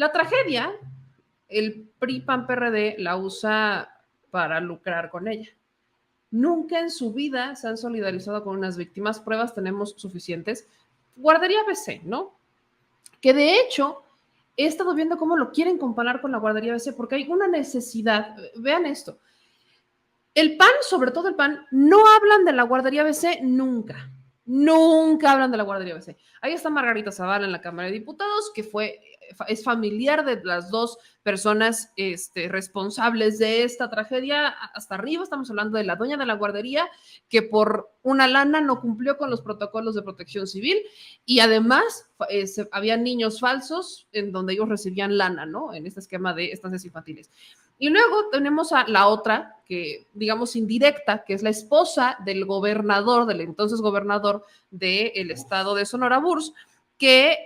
La tragedia, el PRI, PAN, PRD la usa para lucrar con ella. Nunca en su vida se han solidarizado con unas víctimas. Pruebas tenemos suficientes. Guardería ABC, ¿no? Que de hecho he estado viendo cómo lo quieren comparar con la guardería ABC porque hay una necesidad. Vean esto. El PAN, sobre todo el PAN, no hablan de la guardería ABC nunca. Nunca hablan de la guardería ABC. Ahí está Margarita Zavala en la Cámara de Diputados, que es familiar de las dos personas responsables de esta tragedia. Hasta arriba estamos hablando de la dueña de la guardería, que por una lana no cumplió con los protocolos de protección civil y además había niños falsos en donde ellos recibían lana, ¿no? En este esquema de estancias infantiles. Y luego tenemos a la otra, que digamos indirecta, que es la esposa del gobernador, del entonces gobernador del estado de Sonora, Burs, que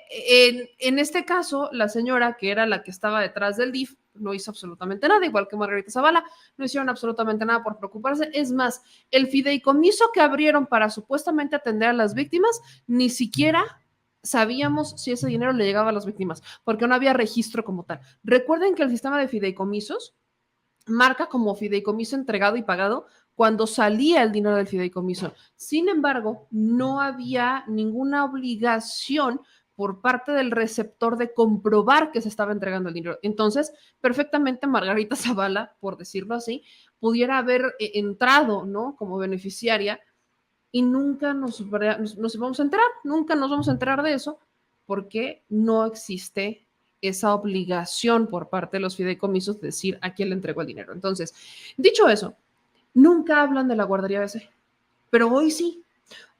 en este caso la señora, que era la que estaba detrás del DIF, no hizo absolutamente nada, igual que Margarita Zavala, no hicieron absolutamente nada por preocuparse. Es más, el fideicomiso que abrieron para supuestamente atender a las víctimas, ni siquiera sabíamos si ese dinero le llegaba a las víctimas, porque no había registro como tal. Recuerden que el sistema de fideicomisos marca como fideicomiso entregado y pagado cuando salía el dinero del fideicomiso. Sin embargo, no había ninguna obligación por parte del receptor de comprobar que se estaba entregando el dinero. Entonces, perfectamente Margarita Zavala, por decirlo así, pudiera haber entrado, ¿no?, como beneficiaria y nunca nos vamos a enterar, nunca nos vamos a enterar de eso porque no existe esa obligación por parte de los fideicomisos de decir a quién le entregó el dinero. Entonces, dicho eso, nunca hablan de la guardería ABC, pero hoy sí.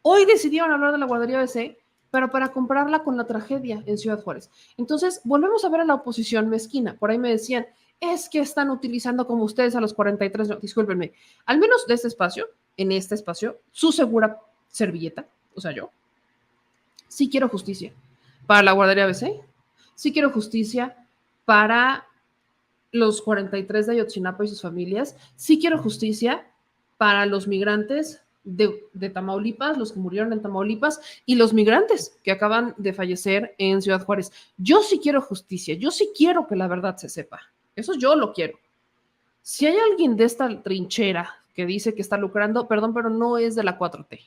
Hoy decidieron hablar de la guardería ABC, pero para compararla con la tragedia en Ciudad Juárez. Entonces, volvemos a ver a la oposición mezquina. Por ahí me decían, es que están utilizando como ustedes a los 43, no, discúlpenme, al menos de este espacio, en este espacio, su segura servilleta, o sea, yo, sí quiero justicia para la guardería ABC, sí quiero justicia para los 43 de Ayotzinapa y sus familias, sí quiero justicia para los migrantes de Tamaulipas, los que murieron en Tamaulipas y los migrantes que acaban de fallecer en Ciudad Juárez. Yo sí quiero justicia, yo sí quiero que la verdad se sepa. Eso yo lo quiero. Si hay alguien de esta trinchera que dice que está lucrando, perdón, pero no es de la 4T.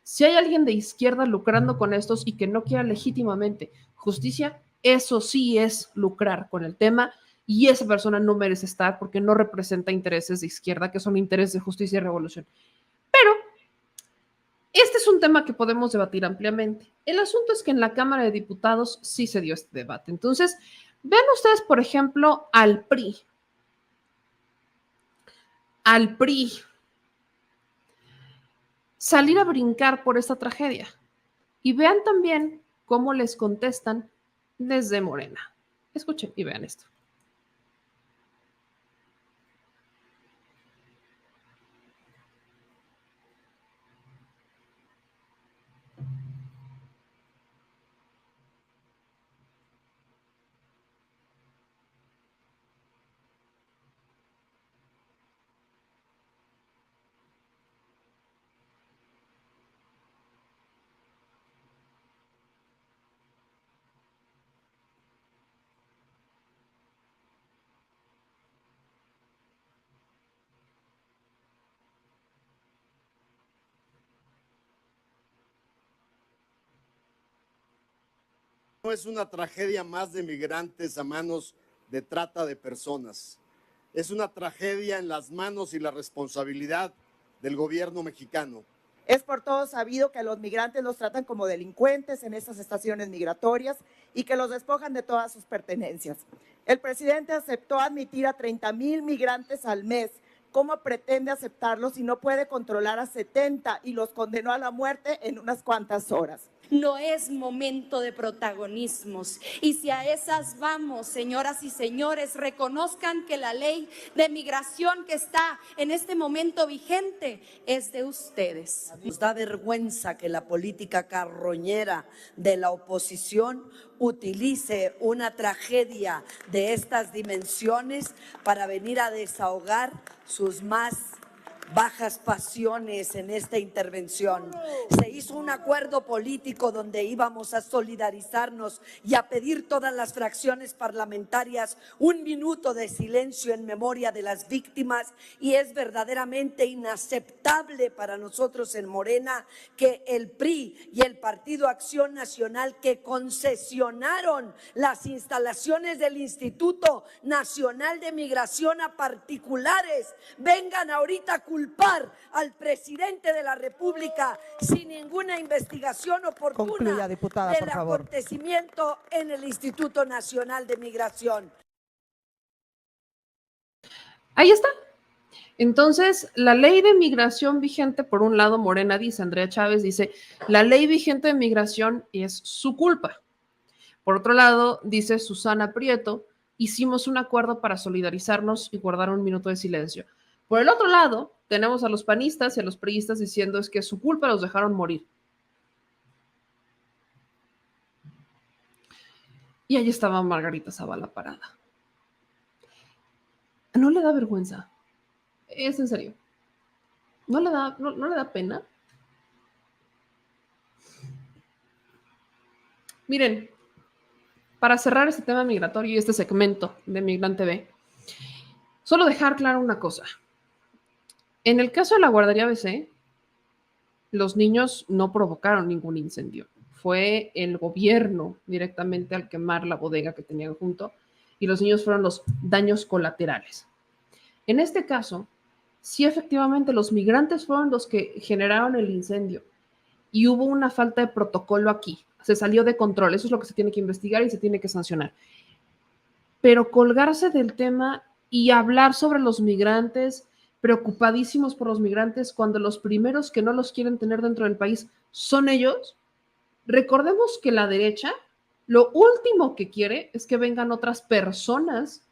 Si hay alguien de izquierda lucrando con estos y que no quiera legítimamente justicia, eso sí es lucrar con el tema y esa persona no merece estar porque no representa intereses de izquierda, que son intereses de justicia y revolución. Pero este es un tema que podemos debatir ampliamente. El asunto es que en la Cámara de Diputados sí se dio este debate. Entonces, vean ustedes, por ejemplo, al PRI. Al PRI salir a brincar por esta tragedia. Y vean también cómo les contestan desde Morena. Escuchen y vean esto. No es una tragedia más de migrantes a manos de trata de personas. Es una tragedia en las manos y la responsabilidad del gobierno mexicano. Es por todos sabido que a los migrantes los tratan como delincuentes en estas estaciones migratorias y que los despojan de todas sus pertenencias. El presidente aceptó admitir a 30,000 migrantes al mes. ¿Cómo pretende aceptarlos si no puede controlar a 70 y los condenó a la muerte en unas cuantas horas? No es momento de protagonismos. Y si a esas vamos, señoras y señores, reconozcan que la ley de migración que está en este momento vigente es de ustedes. Nos da vergüenza que la política carroñera de la oposición utilice una tragedia de estas dimensiones para venir a desahogar sus más bajas pasiones en esta intervención. Se hizo un acuerdo político donde íbamos a solidarizarnos y a pedir todas las fracciones parlamentarias un minuto de silencio en memoria de las víctimas, y es verdaderamente inaceptable para nosotros en Morena que el PRI y el Partido Acción Nacional, que concesionaron las instalaciones del Instituto Nacional de Migración a particulares, vengan ahorita a culpar al presidente de la República sin ninguna investigación oportuna. Concluya, diputada, del por favor. acontecimiento en el Instituto Nacional de Migración. Ahí está. Entonces, la ley de migración vigente, por un lado, Morena dice, Andrea Chávez dice, la ley vigente de migración es su culpa. Por otro lado, dice Susana Prieto, hicimos un acuerdo para solidarizarnos y guardar un minuto de silencio. Por el otro lado, tenemos a los panistas y a los priistas diciendo es que es su culpa, los dejaron morir. Y ahí estaba Margarita Zavala parada. ¿No le da vergüenza? Es en serio. ¿No le da pena? Miren, para cerrar este tema migratorio y este segmento de Migrante TV, solo dejar claro una cosa. En el caso de la guardería ABC, los niños no provocaron ningún incendio. Fue el gobierno directamente al quemar la bodega que tenían junto, y los niños fueron los daños colaterales. En este caso, sí, efectivamente, los migrantes fueron los que generaron el incendio y hubo una falta de protocolo aquí. Se salió de control. Eso es lo que se tiene que investigar y se tiene que sancionar. Pero colgarse del tema y hablar sobre los migrantes, preocupadísimos por los migrantes, cuando los primeros que no los quieren tener dentro del país son ellos. Recordemos que la derecha lo último que quiere es que vengan otras personas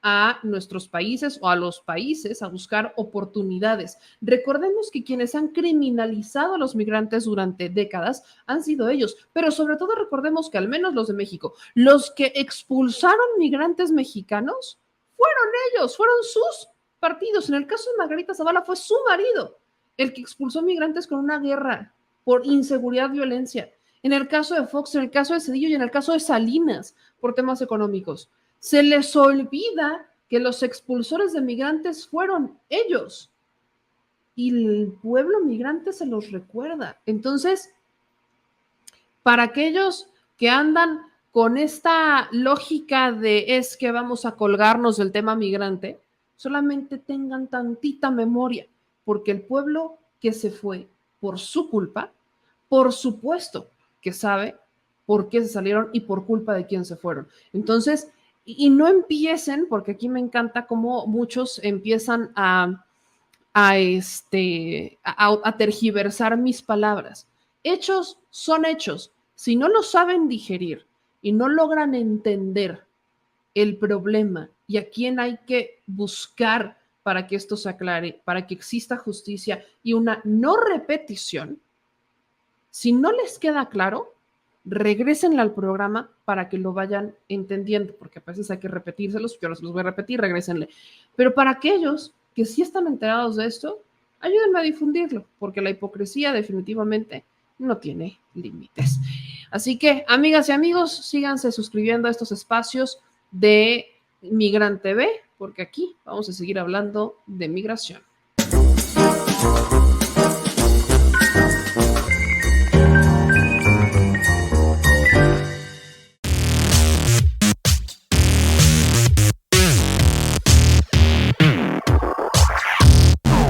a nuestros países o a los países a buscar oportunidades. Recordemos que quienes han criminalizado a los migrantes durante décadas han sido ellos, pero sobre todo recordemos que al menos los de México, los que expulsaron migrantes mexicanos fueron ellos, fueron sus partidos. En el caso de Margarita Zavala fue su marido el que expulsó migrantes con una guerra por inseguridad, violencia. En el caso de Fox, en el caso de Cedillo y en el caso de Salinas por temas económicos. Se les olvida que los expulsores de migrantes fueron ellos y el pueblo migrante se los recuerda. Entonces, para aquellos que andan con esta lógica de es que vamos a colgarnos del tema migrante, solamente tengan tantita memoria, porque el pueblo que se fue por su culpa, por supuesto que sabe por qué se salieron y por culpa de quién se fueron. Entonces, y no empiecen, porque aquí me encanta cómo muchos empiezan a tergiversar mis palabras. Hechos son hechos. Si no lo saben digerir y no logran entender el problema y a quién hay que buscar para que esto se aclare, para que exista justicia y una no repetición, si no les queda claro, regrésenle al programa para que lo vayan entendiendo, porque a veces hay que repetírselos, yo los voy a repetir, regrésenle. Pero para aquellos que sí están enterados de esto, ayúdenme a difundirlo, porque la hipocresía definitivamente no tiene límites. Así que, amigas y amigos, síganse suscribiendo a estos espacios de Migrante TV, porque aquí vamos a seguir hablando de migración.